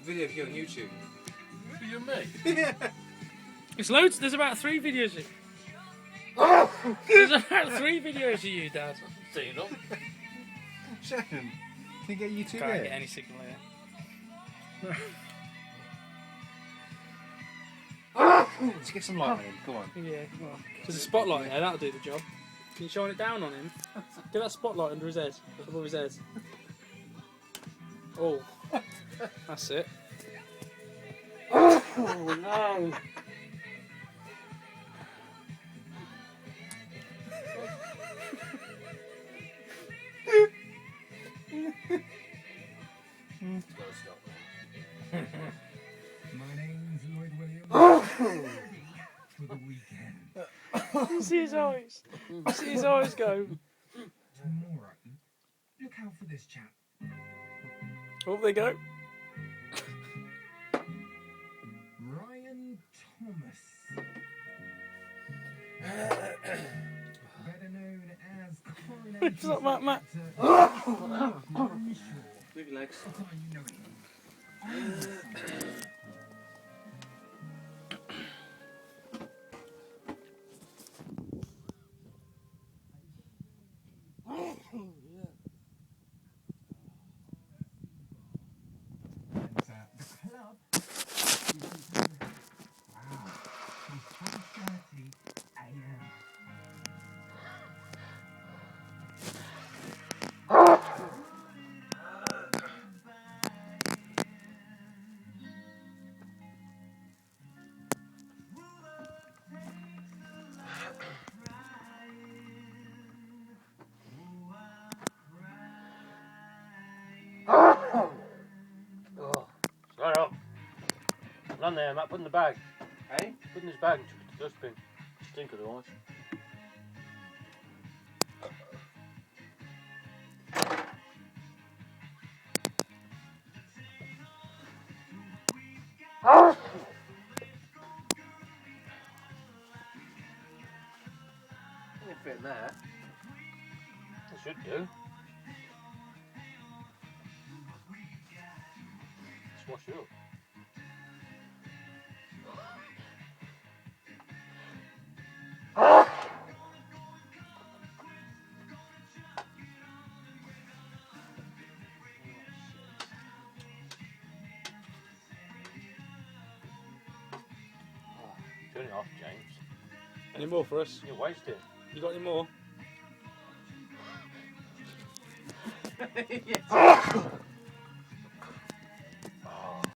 video of you on YouTube. For you and me? Yeah. It's loads. There's about 3 videos. There's about 3 videos of you, Dad. Seen them. Shannon, can you get YouTube Can't here? get any signal here. Let's get some light on him. Come on. Yeah, come on. There's a spotlight there. That'll do the job. Can you shine it down on him? Get that spotlight under his head, above his head. Oh, that's it. Oh no! It's gotta stop. My name's Lloyd Williams. For the weekend. See his eyes. See his eyes go. Tomorrow, look out for this chap. Oh, they go. Ryan Thomas. Better known as Coronation What's up, Matt? Move your legs. Oh, you know it. The club. Wow. It's 5:30 a.m. Shut up. None there, Matt. Put in the bag. Hey? Put in his bag and chuck it to the dustbin. Stink otherwise. Didn't fit in there. It should do. Just wash it up. Turn it off, James. Any more for us? You're wasting. You got any more? Yes.